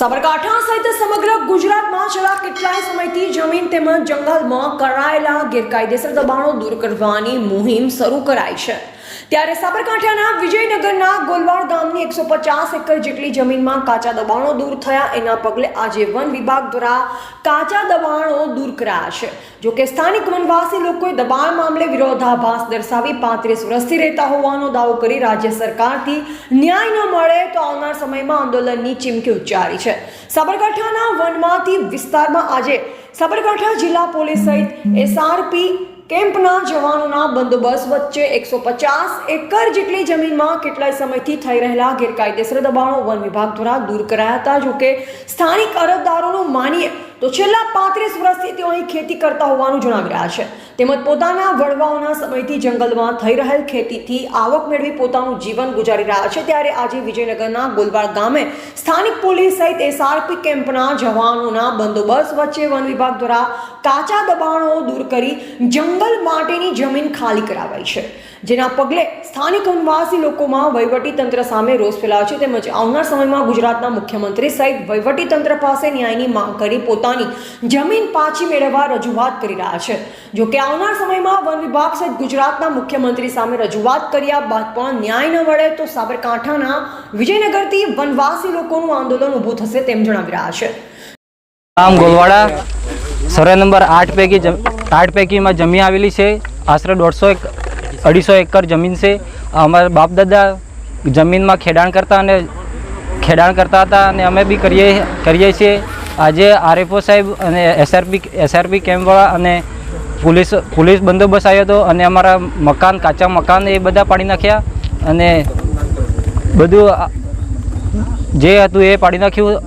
સાબરકાંઠા સહિત સમગ્ર ગુજરાતમાં છેલ્લા કેટલાય સમયથી જમીન તેમજ જંગલમાં કરાયેલા ગેરકાયદેસર દબાણો દૂર કરવાની મુહિમ શરૂ કરાઈ છે। ત્યારે સાબરકાંઠાના વિજયનગરના ગોલવાડ ગામની 150 એકર જેટલી જમીનમાં કાચા દબાણો દૂર થયા। એના પગલે આજે વન વિભાગ દ્વારા કાચા દબાણો દૂર કરાયા છે। જો કે સ્થાનિક વનવાસી લોકોએ દબાણ મામલે વિરોધાભાસ દર્શાવી 35 વર્ષથી રહેતા હોવાનો દાવો કરી રાજ્ય સરકારથી ન્યાય ન મળે તો આવનાર સમયમાં આંદોલનની ચીમકી ઉચ્ચારી છે। સાબરકાંઠાના વનમાંથી વિસ્તારમાં આજે સાબરકાંઠા જિલ્લા પોલીસ સહિત એસઆરપી કેમ્પના જવાનોના બંદોબસ્ત વચ્ચે 150 એકર જેટલી જમીનમાં કેટલાય સમયથી થઈ રહેલા ગેરકાયદેસર દબાણો વન વિભાગ દ્વારા દૂર કરાયા હતા। જો કે સ્થાનિક અરજદારોનું માનીએ તો છેલ્લા 35 વર્ષથી તેઓ અહીં ખેતી કરતા હોવાનું જણાવી રહ્યા છે। તેમજ પોતાના વડવાઓના સમયથી જંગલમાં થઈ રહેલ ખેતીથી આવક મેળવી પોતાનું જીવન ગુજારી રહ્યા છે। ત્યારે આજે વિજયનગરના ગોલવાડ ગામે સ્થાનિક પોલીસ સહિત એસઆરપી કેમ્પના જવાનોના બંદોબસ્ત વચ્ચે વન વિભાગ દ્વારા કાચા દબાણો દૂર કરી જંગલ માટેની જમીન ખાલી કરાવાઈ છે, જેના પગલે સ્થાનિક વનવાસી લોકોમાં વહીવટી તંત્ર સામે રોષ ફેલાયો છે। તેમજ આવનાર સમયમાં ગુજરાતના મુખ્યમંત્રી સહિત વહીવટી તંત્ર પાસે ન્યાયની માંગ કરી પોતાની જમીન પાછી મેળવવા રજૂઆત કરી રહ્યા છે। જો કે આવનાર સમયમાં વન વિભાગ સહિત ગુજરાતના મુખ્યમંત્રી સામે રજૂઆત કર્યા બાદ પણ ન્યાય ન મળે તો સાબરકાંઠાના વિજયનગરથી વનવાસી લોકોનું આંદોલન ઊભું થશે તેમ જણાવી રહ્યા છે। ગામ ગોલવાડા સર્વે નંબર 8 પૈકીમાં જમીન આવેલી છે। આશરે 250 એકર જમીન છે। અમારા બાપ દાદા જમીનમાં ખેડાણ કરતા હતા અને અમે બી કરીએ છીએ। આજે આરએફઓ સાહેબ અને એસઆરપી કેમ્પવાળા અને પોલીસ બંદોબસ્ત આવ્યો હતો અને અમારા મકાન કાચા મકાન એ બધા પાડી નાખ્યા અને બધું જે હતું એ પાડી નાખ્યું।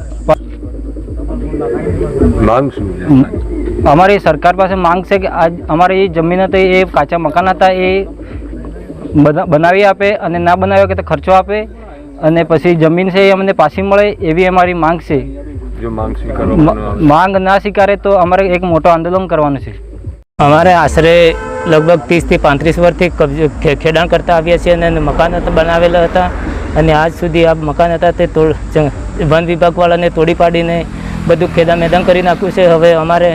અમારી સરકાર પાસે માંગ છે કે આજ અમારી જમીન હતી એ કાચા મકાન હતા એ બનાવી આપે અને ના બનાવી કે તો ખર્ચો આપે અને પછી જમીન છે એ અમને પાછી મળે એવી અમારી માંગ છે। જો માંગ ના સ્વીકારે તો અમારે એક મોટો આંદોલન કરવાનું છે। અમારે આશરે લગભગ 30 થી 35 વર્ષથી ખેડાણ કરતા આવ્યા છીએ અને મકાન બનાવેલા હતા અને આજ સુધી આ મકાન હતા તે વન વિભાગવાળાને તોડી પાડીને બધું ખેડા મેદાન કરી નાખ્યું છે। હવે અમારે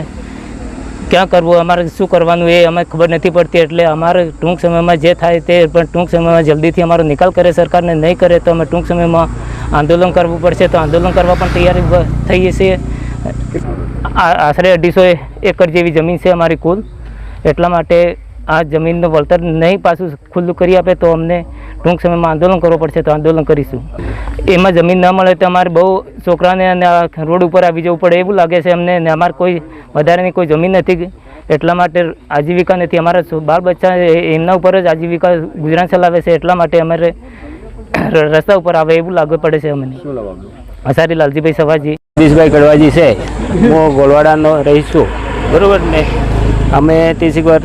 ક્યાં કરવું, અમારે શું કરવાનું એ અમે ખબર નથી પડતી। એટલે અમારે ટૂંક સમયમાં જે થાય તે પણ ટૂંક સમયમાં જલ્દીથી અમારો નિકાલ કરે સરકારને, નહીં કરે તો અમે ટૂંક સમયમાં આંદોલન કરવું પડશે। તો આંદોલન કરવા પણ તૈયારી થઈએ છીએ। આશરે 250 એકર જેવી જમીન છે અમારી કુલ, એટલા માટે આ જમીનનું વળતર નહીં પાછું ખુલ્લું કરી આપે તો અમને ટૂંક સમયમાં આંદોલન કરવું પડશે તો આંદોલન કરીશું। એમાં જમીન ન મળે તો અમારે બહુ છોકરાને અને રોડ ઉપર આવી જવું પડે એવું લાગે છે અમને। ને અમારે કોઈ વધારેની કોઈ જમીન નથી, એટલા માટે આજીવિકા નથી। અમારા બાળ બચ્ચા એમના ઉપર જ આજીવિકા ગુજરાન ચલાવે છે, એટલા માટે અમારે રસ્તા ઉપર આવે એવું લાગવું પડે છે અમને। હસારી લાલજીભાઈ સવાજી, દિશભાઈ કડવાજી છે। હું ગોલવાડાનો રહીશ છું, બરાબર ને। અમે 30 વાર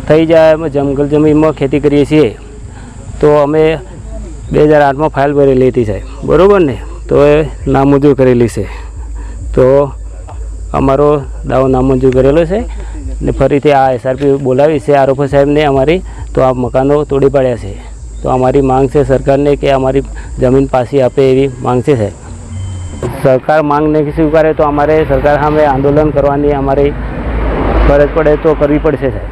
થઈ જાય જંગલ જમીનમાં ખેતી કરીએ છીએ। તો અમે 2008માં ફાઇલ ભરેલી હતી સાહેબ, બરાબર ને। તો એ નામંજૂર કરેલી છે, તો અમારો દાવો નામંજૂર કરેલો છે ને ફરીથી આ એસઆરપી બોલાવી છે આરએફઓ સાહેબને અમારી, તો આ મકાનો તોડી પાડ્યા છે। તો અમારી માંગ છે સરકારને કે અમારી જમીન પાછી આપે એવી માંગ છે સાહેબ। સરકાર માંગ નહીં સ્વીકારે તો અમારે સરકાર સામે આંદોલન કરવાની અમારી ફરજ પડે તો કરવી પડશે સાહેબ।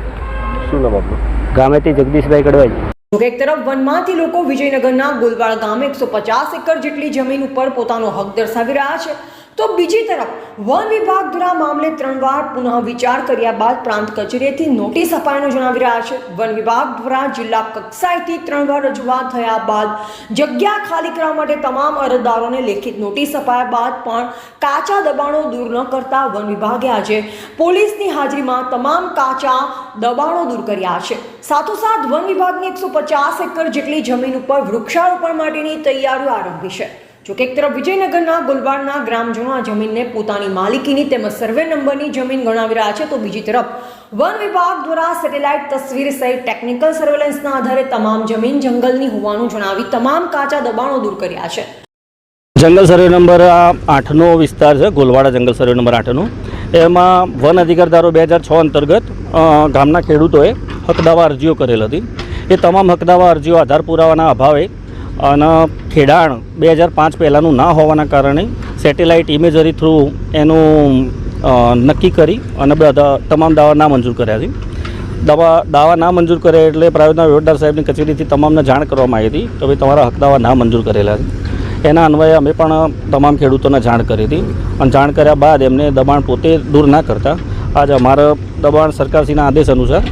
શું નામ આપનું? ગામેથી જગદીશભાઈ કડવાજી। એક તરફ વનમાંથી લોકો વિજયનગરના ગોલવાડ ગામે 150 એકર જેટલી જમીન ઉપર પોતાનો હક દર્શાવી રહ્યા છે, તો બીજી તરફ વન વિભાગ દ્વારા મામલે 3 વાર પુનઃ વિચાર કર્યા બાદ પ્રાંત કચેરીથી નોટિસ અપાયાનું જણાવી રહ્યા છે। વન વિભાગ દ્વારા જિલ્લા કક્ષાએથી 3 વાર રજૂઆત થયા બાદ જગ્યા ખાલી કરવા માટે તમામ અરજદારોને લેખિત નોટિસ અપાયા બાદ પણ કાચા દબાણો દૂર ન કરતા વન વિભાગે આજે પોલીસની હાજરીમાં તમામ કાચા દબાણો દૂર કર્યા છે। સાથોસાથ વન વિભાગની 150 એકર જેટલી જમીન ઉપર વૃક્ષારોપણ માટેની તૈયારીઓ આરંભી છે। જો કે એક તરફ વિજયનગરના ગોલવાડના ગ્રામજનો આ જમીનને પોતાની માલિકીની તેમજ સર્વે નંબરની જમીન ગણાવી રહ્યા છે, તો બીજી તરફ વન વિભાગ દ્વારા સેટેલાઇટ તસવીર સહિત ટેકનિકલ સર્વેલન્સના આધારે તમામ જમીન જંગલની હોવાનું જણાવી તમામ કાચા દબાણો દૂર કર્યા છે। જંગલ સર્વે નંબર 8નો વિસ્તાર છે, ગોલવાડા જંગલ સર્વે નંબર 8નો। એમાં વન અધિકારધારો 2006 અંતર્ગત ગામના ખેડૂતોએ હક દાવા અરજીઓ કરેલ હતી। એ તમામ હક દાવા અરજીઓ આધાર પુરાવાના અભાવે અને ખેડાણ 2005 પહેલાંનું ના હોવાના કારણે સેટેલાઇટ ઇમેજરી થ્રુ એનું નક્કી કરી અને બધા તમામ દાવા નામંજૂર કર્યા છે. દાવા ના મંજૂર કરે એટલે પ્રાયોજના વહીવટદાર સાહેબની કચેરીથી તમામને જાણ કરવામાં આવી હતી કે ભાઈ તમારા હક દાવા ના મંજૂર કરેલા છે. એના અન્વયે અમે પણ તમામ ખેડૂતોને જાણ કરી હતી અને જાણ કર્યા બાદ એમને દબાણ પોતે દૂર ના કરતા આજે અમારે દબાણ સરકારશ્રીના આદેશ અનુસાર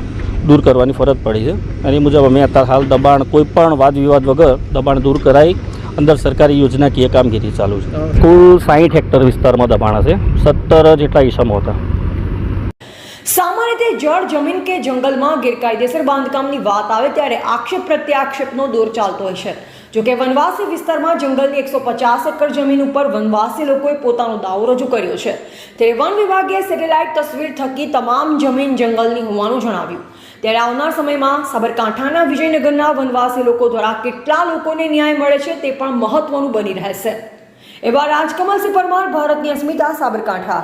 દૂર કરવાની ફરજ પડી છે. એની મુજબ અમે અત્યારે હાલ દબાણ કોઈ પણ વાદ વિવાદ વગર દબાણ દૂર કરાવી અંદર સરકારી યોજનાકીય કામગીરી ચાલુ છે. કુલ 60 હેક્ટર વિસ્તારમાં દબાણ હશે. 17 જેટલા ઈસમો હતા. સામાન્ય રીતે જળ જમીન કે જંગલમાં ગેરકાયદેસર બાંધકામની વાત આવે ત્યારે આક્ષેપ પ્રત્યાક્ષેપનો દોર ચાલતો હોય છે. જોકે વનવાસી વિસ્તારમાં જંગલની 150 એકર જમીન ઉપર વનવાસી લોકોએ પોતાનો દાવો રજૂ કર્યો છે. ત્યારે વન વિભાગે સેટેલાઇટ તસવીર થકી તમામ જમીન જંગલની હોવાનું જણાવ્યું. ત્યારે આવનાર સમયમાં સાબરકાંઠાના વિજયનગરના વનવાસી લોકો દ્વારા કેટલા લોકોને ન્યાય મળે છે તે પણ મહત્વનું બની રહેશે. એવા રાજકમલસિંહ પરમાર, ભારતની અસ્મિતા, સાબરકાંઠા.